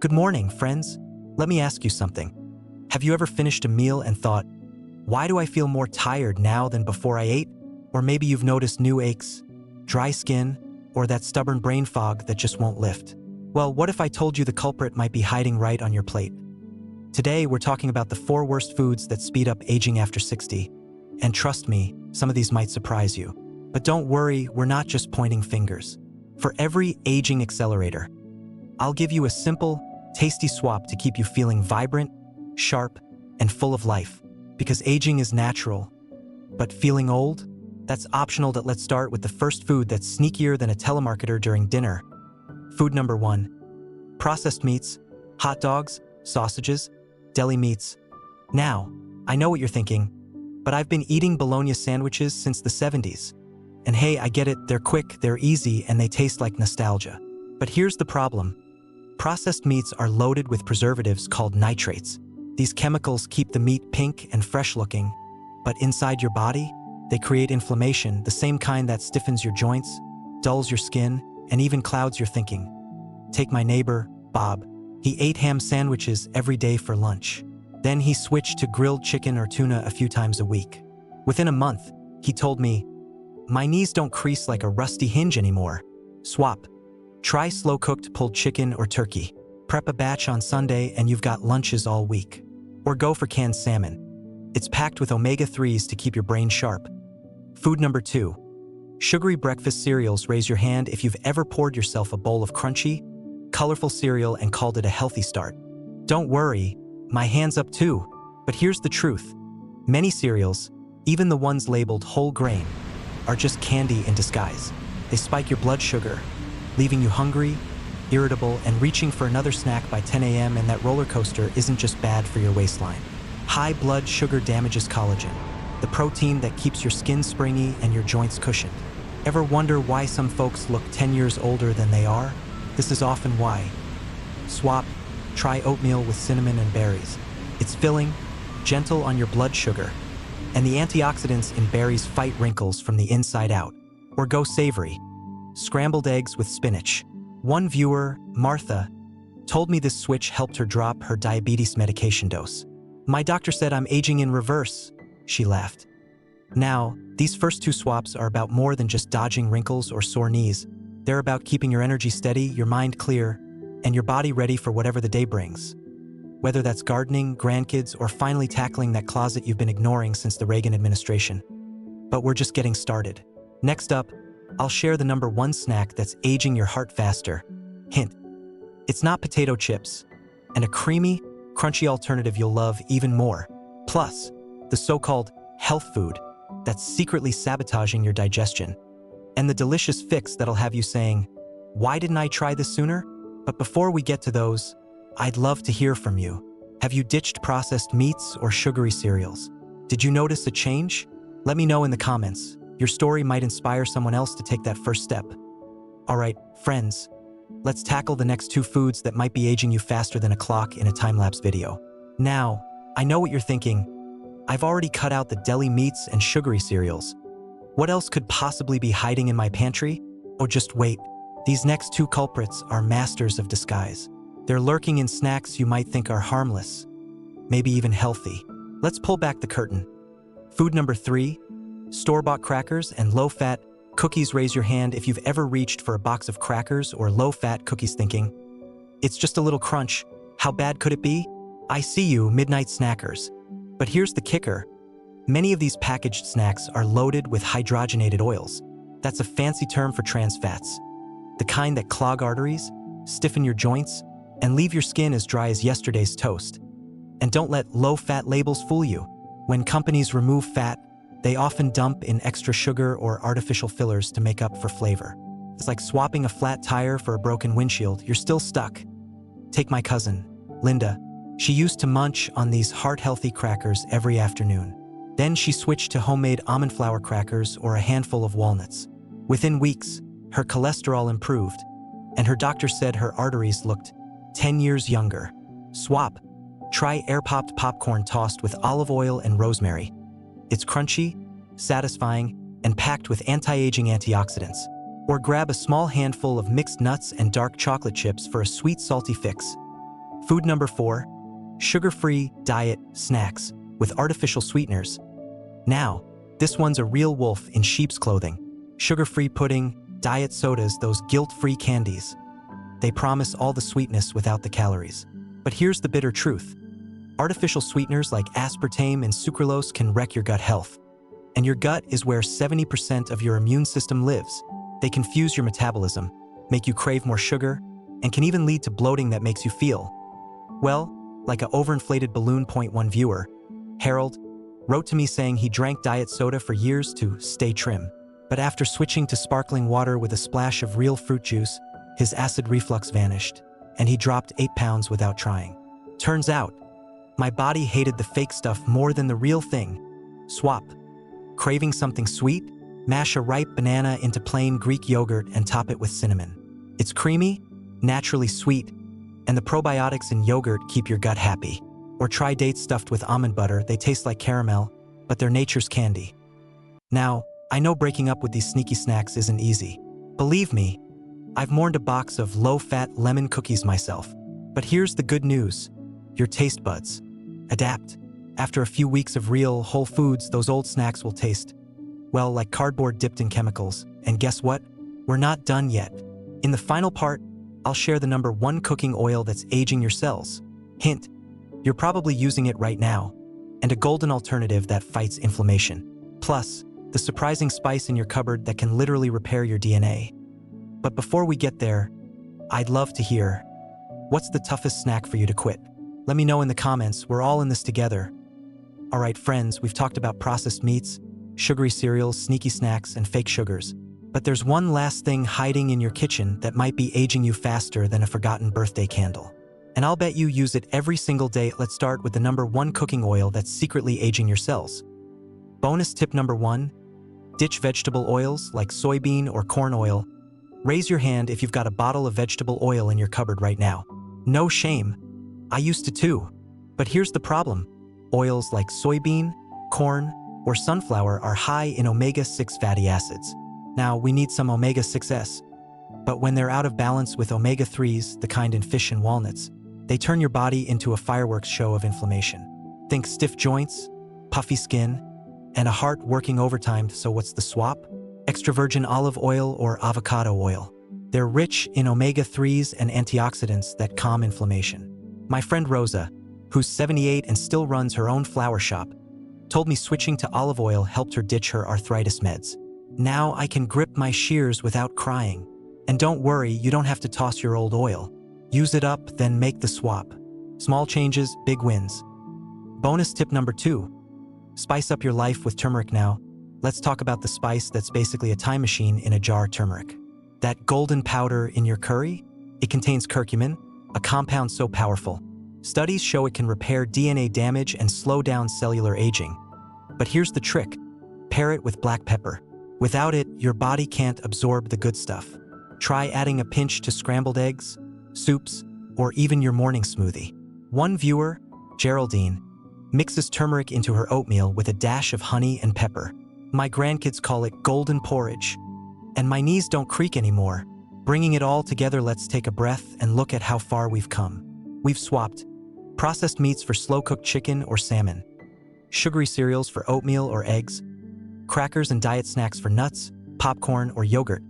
Good morning, friends. Let me ask you something. Have you ever finished a meal and thought, why do I feel more tired now than before I ate? Or maybe you've noticed new aches, dry skin, or that stubborn brain fog that just won't lift. Well, what if I told you the culprit might be hiding right on your plate? Today, we're talking about the 4 worst foods that speed up aging after 60. And trust me, some of these might surprise you. But don't worry, we're not just pointing fingers. For every aging accelerator, I'll give you a simple, tasty swap to keep you feeling vibrant, sharp, and full of life. Because aging is natural, but feeling old? That's optional. Let's start with the first food that's sneakier than a telemarketer during dinner. Food number 1. Processed meats, hot dogs, sausages, deli meats. Now, I know what you're thinking, but I've been eating bologna sandwiches since the 70s. And hey, I get it, they're quick, they're easy, and they taste like nostalgia. But here's the problem. Processed meats are loaded with preservatives called nitrates. These chemicals keep the meat pink and fresh-looking, but inside your body, they create inflammation, the same kind that stiffens your joints, dulls your skin, and even clouds your thinking. Take my neighbor, Bob. He ate ham sandwiches every day for lunch. Then he switched to grilled chicken or tuna a few times a week. Within a month, he told me, "My knees don't crease like a rusty hinge anymore." Swap. Try slow-cooked pulled chicken or turkey. Prep a batch on Sunday and you've got lunches all week. Or go for canned salmon. It's packed with omega-3s to keep your brain sharp. Food number 2. Sugary breakfast cereals. Raise your hand if you've ever poured yourself a bowl of crunchy, colorful cereal and called it a healthy start. Don't worry, my hand's up too. But here's the truth. Many cereals, even the ones labeled whole grain, are just candy in disguise. They spike your blood sugar, leaving you hungry, irritable, and reaching for another snack by 10 a.m. And that roller coaster isn't just bad for your waistline. High blood sugar damages collagen, the protein that keeps your skin springy and your joints cushioned. Ever wonder why some folks look 10 years older than they are? This is often why. Swap. Try oatmeal with cinnamon and berries. It's filling, gentle on your blood sugar, and the antioxidants in berries fight wrinkles from the inside out. Or go savory. Scrambled eggs with spinach. One viewer, Martha, told me this switch helped her drop her diabetes medication dose. "My doctor said I'm aging in reverse," she laughed. Now, these first 2 swaps are about more than just dodging wrinkles or sore knees. They're about keeping your energy steady, your mind clear, and your body ready for whatever the day brings. Whether that's gardening, grandkids, or finally tackling that closet you've been ignoring since the Reagan administration. But we're just getting started. Next up, I'll share the number 1 snack that's aging your heart faster. Hint, it's not potato chips, and a creamy, crunchy alternative you'll love even more. Plus, the so-called health food that's secretly sabotaging your digestion. And the delicious fix that'll have you saying, "Why didn't I try this sooner?" But before we get to those, I'd love to hear from you. Have you ditched processed meats or sugary cereals? Did you notice a change? Let me know in the comments. Your story might inspire someone else to take that first step. All right, friends, let's tackle the next 2 foods that might be aging you faster than a clock in a time-lapse video. Now, I know what you're thinking. I've already cut out the deli meats and sugary cereals. What else could possibly be hiding in my pantry? Oh, just wait. These next 2 culprits are masters of disguise. They're lurking in snacks you might think are harmless, maybe even healthy. Let's pull back the curtain. Food number 3, store-bought crackers and low-fat cookies. Raise your hand if you've ever reached for a box of crackers or low-fat cookies thinking, "It's just a little crunch. How bad could it be?" I see you, midnight snackers. But here's the kicker. Many of these packaged snacks are loaded with hydrogenated oils. That's a fancy term for trans fats. The kind that clog arteries, stiffen your joints, and leave your skin as dry as yesterday's toast. And don't let low-fat labels fool you. When companies remove fat, they often dump in extra sugar or artificial fillers to make up for flavor. It's like swapping a flat tire for a broken windshield. You're still stuck. Take my cousin, Linda. She used to munch on these heart-healthy crackers every afternoon. Then she switched to homemade almond flour crackers or a handful of walnuts. Within weeks, her cholesterol improved, and her doctor said her arteries looked 10 years younger. Swap. Try air-popped popcorn tossed with olive oil and rosemary. It's crunchy, satisfying, and packed with anti-aging antioxidants. Or grab a small handful of mixed nuts and dark chocolate chips for a sweet, salty fix. Food number 4, sugar-free diet snacks with artificial sweeteners. Now, this one's a real wolf in sheep's clothing. Sugar-free pudding, diet sodas, those guilt-free candies. They promise all the sweetness without the calories. But here's the bitter truth. Artificial sweeteners like aspartame and sucralose can wreck your gut health. And your gut is where 70% of your immune system lives. They confuse your metabolism, make you crave more sugar, and can even lead to bloating that makes you feel, well, like an overinflated balloon. One viewer, Harold, wrote to me saying he drank diet soda for years to stay trim. But after switching to sparkling water with a splash of real fruit juice, his acid reflux vanished, and he dropped 8 pounds without trying. Turns out, my body hated the fake stuff more than the real thing. Swap. Craving something sweet? Mash a ripe banana into plain Greek yogurt and top it with cinnamon. It's creamy, naturally sweet, and the probiotics in yogurt keep your gut happy. Or try dates stuffed with almond butter. They taste like caramel, but they're nature's candy. Now, I know breaking up with these sneaky snacks isn't easy. Believe me, I've mourned a box of low-fat lemon cookies myself. But here's the good news. Your taste buds adapt. After a few weeks of real, whole foods, those old snacks will taste, well, like cardboard dipped in chemicals. And guess what? We're not done yet. In the final part, I'll share the number 1 cooking oil that's aging your cells. Hint, you're probably using it right now. And a golden alternative that fights inflammation. Plus, the surprising spice in your cupboard that can literally repair your DNA. But before we get there, I'd love to hear, what's the toughest snack for you to quit? Let me know in the comments. We're all in this together. All right, friends, we've talked about processed meats, sugary cereals, sneaky snacks, and fake sugars. But there's one last thing hiding in your kitchen that might be aging you faster than a forgotten birthday candle. And I'll bet you use it every single day. Let's start with the number 1 cooking oil that's secretly aging your cells. Bonus tip number 1, ditch vegetable oils like soybean or corn oil. Raise your hand if you've got a bottle of vegetable oil in your cupboard right now. No shame. I used to too. But here's the problem. Oils like soybean, corn, or sunflower are high in omega-6 fatty acids. Now, we need some omega-6s. But when they're out of balance with omega-3s, the kind in fish and walnuts, they turn your body into a fireworks show of inflammation. Think stiff joints, puffy skin, and a heart working overtime. So what's the swap? Extra virgin olive oil or avocado oil. They're rich in omega-3s and antioxidants that calm inflammation. My friend Rosa, who's 78 and still runs her own flower shop, told me switching to olive oil helped her ditch her arthritis meds. Now I can grip my shears without crying. And don't worry, you don't have to toss your old oil. Use it up, then make the swap. Small changes, big wins. Bonus tip number 2. Spice up your life with turmeric. Now, let's talk about the spice that's basically a time machine in a jar. Turmeric. That golden powder in your curry? It contains curcumin, a compound so powerful. Studies show it can repair DNA damage and slow down cellular aging. But here's the trick. Pair it with black pepper. Without it, your body can't absorb the good stuff. Try adding a pinch to scrambled eggs, soups, or even your morning smoothie. One viewer, Geraldine, mixes turmeric into her oatmeal with a dash of honey and pepper. My grandkids call it golden porridge. And my knees don't creak anymore. Bringing it all together, let's take a breath and look at how far we've come. We've swapped processed meats for slow-cooked chicken or salmon, sugary cereals for oatmeal or eggs, crackers and diet snacks for nuts, popcorn or yogurt,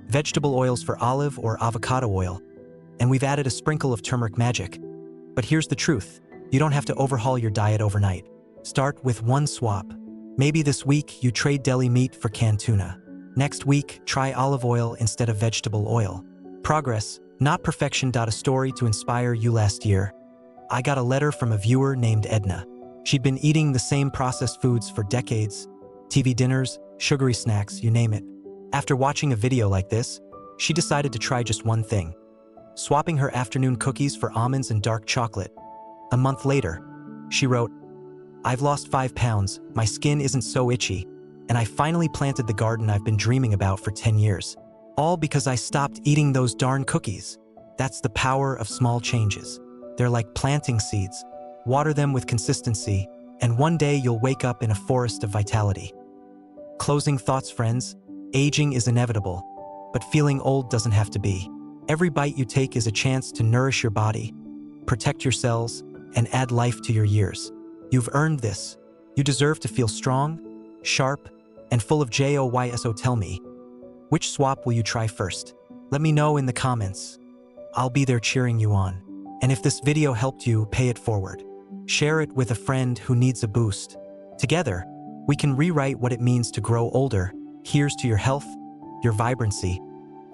vegetable oils for olive or avocado oil, and we've added a sprinkle of turmeric magic. But here's the truth. You don't have to overhaul your diet overnight. Start with one swap. Maybe this week you trade deli meat for canned tuna. Next week, try olive oil instead of vegetable oil. Progress, not perfection. A story to inspire you. Last year, I got a letter from a viewer named Edna. She'd been eating the same processed foods for decades. TV dinners, sugary snacks, you name it. After watching a video like this, she decided to try just one thing. Swapping her afternoon cookies for almonds and dark chocolate. A month later, she wrote, "I've lost 5 pounds, my skin isn't so itchy, and I finally planted the garden I've been dreaming about for 10 years. All because I stopped eating those darn cookies." That's the power of small changes. They're like planting seeds. Water them with consistency, and one day you'll wake up in a forest of vitality. Closing thoughts, friends. Aging is inevitable, but feeling old doesn't have to be. Every bite you take is a chance to nourish your body, protect your cells, and add life to your years. You've earned this. You deserve to feel strong, sharp, and full of joy. So tell me, which swap will you try first? Let me know in the comments. I'll be there cheering you on. And if this video helped you, pay it forward. Share it with a friend who needs a boost. Together, we can rewrite what it means to grow older. Here's to your health, your vibrancy,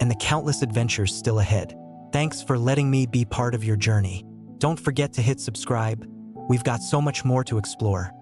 and the countless adventures still ahead. Thanks for letting me be part of your journey. Don't forget to hit subscribe. We've got so much more to explore.